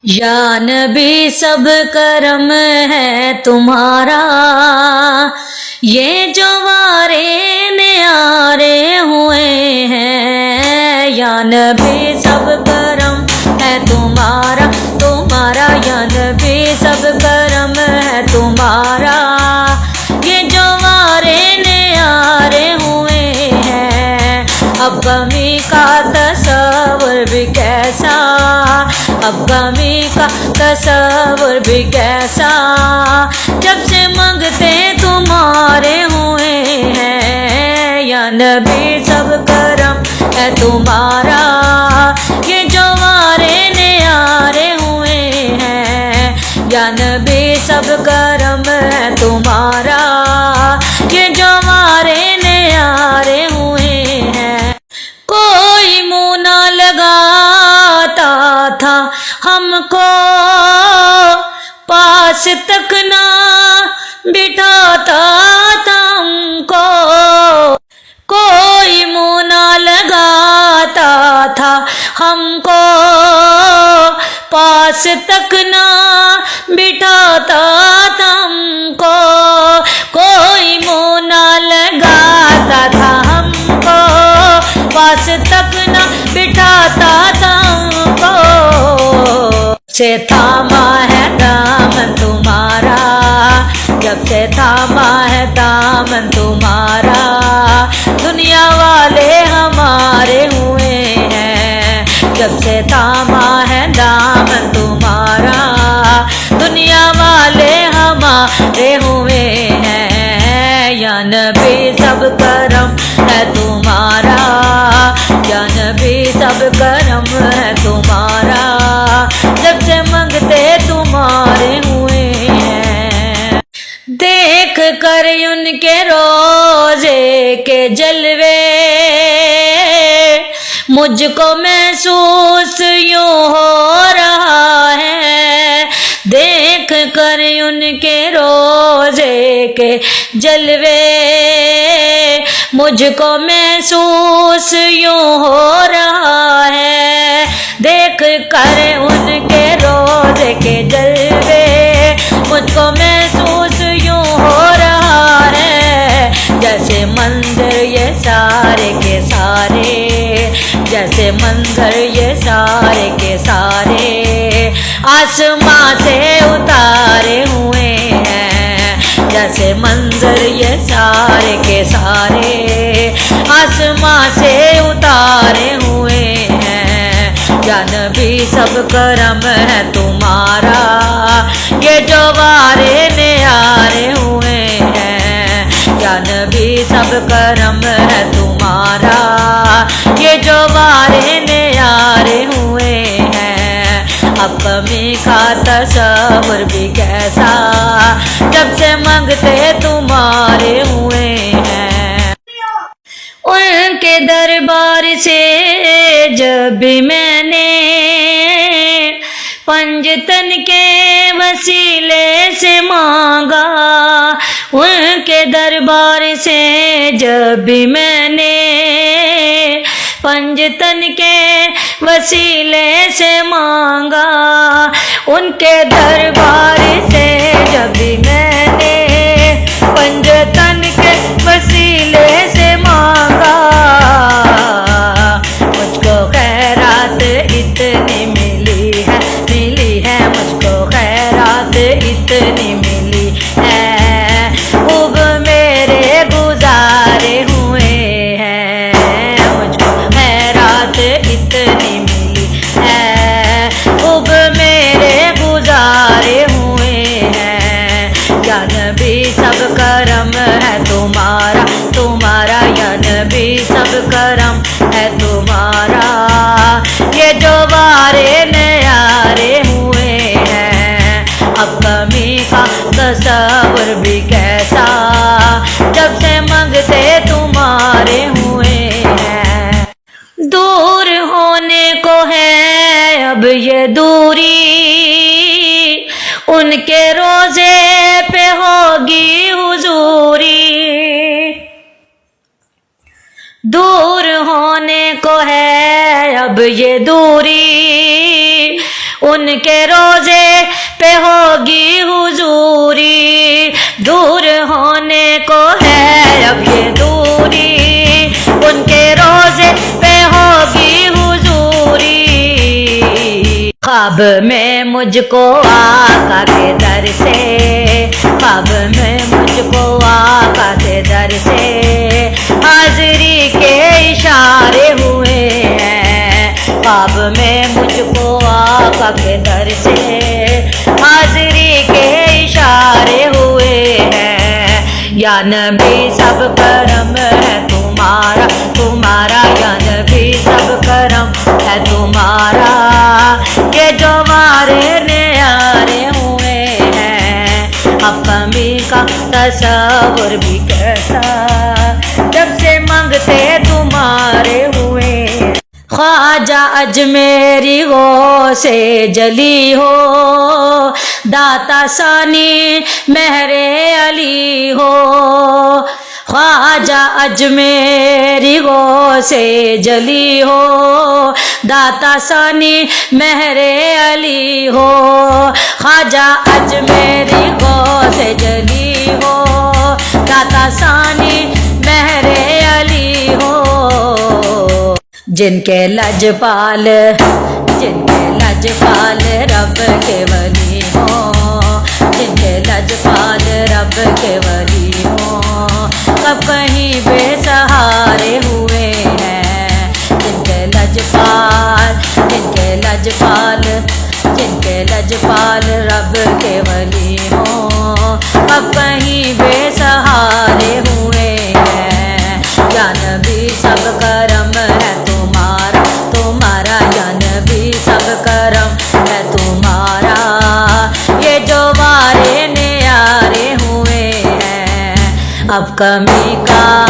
یا نبی سب کرم ہے تمہارا، یہ جو وارے نیارے ہوئے ہیں۔ یا نبی سب کرم ہے تمہارا، تمہارا یا نبی سب کرم ہے تمہارا، یہ جو وارے نیارے ہوئے ہیں۔ اب غمی کا تصور بھی کیسا، اب غمی کا تصور بھی کیسا، جب سے منگتے تمہارے ہوئے ہیں۔ یا نبی سب کرم ہے تمہارا، یہ جو وارے نیارے ہوئے ہیں۔ یا نبی سب کرم ہے تمہارا، یہ جو وارے نیارے ہوئے ہیں۔ کوئی منہ نہ لگاتا تھا ہم کو، پاس تک نہ بٹھاتا تھا ہم کو۔ کوئی منہ نہ لگاتا تھا ہم کو، پاس تک نہ بٹھاتا تھا ہم کو۔ کوئی منہ نہ لگاتا تھا ہم کو، پاس تک نہ بٹھاتا تھا ہم کو۔ سے تھاما ہے دامن تمہارا، جب سے تھاما ہے دامن تمہارا، دنیا والے ہمارے ہوئے ہیں۔ جب سے تھاما ہے دامن تمہارا، دنیا والے ہمارے ہوئے ہیں۔ یا نبی سب کرم ہے تمہارا، یا نبی سب کرم ہے تمہارا، جب سے منگتے تمہارے ہوئے ہیں۔ دیکھ کر ان کے روزے کے جلوے، مجھ کو محسوس یوں ہو رہا ہے۔ دیکھ کر ان کے روزے کے جلوے، مجھ کو محسوس یوں ہو رہا ہے۔ دیکھ کر ان کے روزے کے جلوے، مجھ کو محسوس یوں ہو رہا ہے، جیسے منظر یہ سارے کے سارے، جیسے منظر یہ سارے کے سارے آسماں سے اتارے ہوئے ہیں۔ جیسے منظر یہ سارے کے سارے آسماں سے اتارے ہوئے ہیں۔ یا نبی سب کرم ہے تمہارا، یہ جو وارے نیارے ہوئے ہیں۔ یا نبی سب کرم ہے تمہارا، یہ جو وارے نیارے ہوئے ہیں۔ اب غمی کا تصور بھی کیسا، جب سے منگتے تمہارے ہوئے ہیں۔ ان کے دربار سے جب بھی میں نے پنجتن کے وسیلے سے مانگا، ان کے دربار سے جب بھی میں نے پنجتن کے وسیلے سے مانگا، ان کے دربار سے جب بھی میں نے پنجتن کے وسیلے سے مانگا، مجھ کو خیرات اتنی ملی ہے، ملی ہے مجھ کو خیرات اتنی ملی ہے، خوب میرے گزارے ہوئے ہیں، مجھ کو خیرات اتنی ملی ہے، خوب میرے گزارے ہوئے ہیں۔ یا نبی سب کرم ہے تمہارا، تمہارا یا نبی سب کرم ہے تمہارا، یہ جو وارے نیارے ہوئے ہیں۔ اب غمی کا تصور بھی کیسا، جب سے منگتے تمہارے ہوئے ہیں۔ دور ہونے کو ہے اب یہ دوری، ان کے روزے پہ ہوگی حضوری۔ دور ہونے کو ہے اب یہ دوری، ان کے روزے پہ ہوگی حضوری، دور ہونے کو ہے اب یہ دوری، ان کے روزے پہ ہوگی حضوری۔ خواب میں مجھ کو آقا کے در سے، خواب میں مجھ کو آقا کے در سے حاضری کے اشارے ہوئے ہیں، خواب میں مجھ کو آقا کے در سے حاضری کے اشارے ہوئے ہیں۔ یا نبی سب کرم ہے تمہارا، تمہارا یا نبی سب کرم ہے تمہارا، کہ جو ہمارے نیارے ہوئے ہیں۔ اب کمی کا تصور بھی کیسا جب سے مانگتے تمہارے ہوئے۔ خواجہ اجمیری غو سے جلی ہو، داتا ثانی مہر علی ہو، خواجہ اجمیری غو سے جلی ہو، داتا ثانی مہر علی ہو، خواجہ اجمیری غو سے جلی ہو، داتا ثانی مہر علی ہو۔ جن کے لجپال، جن کے لجپال رب کے ولی ہوں، جن کے لجپال رب کے ولی ہوں، کب کہیں بے سہارے ہوئے ہیں۔ جن کے لجپال، جن کے لجپال، جن کے لجپال رب کے ولی ہوں، کب کہیں بے سہارے ہوئے ہیں۔ یا نبی سب کرم ہے تمہارا، تمہارا یا نبی سب کرم ہے تمہارا، یہ جو وارے نیارے ہوئے ہیں۔ اب کمی کا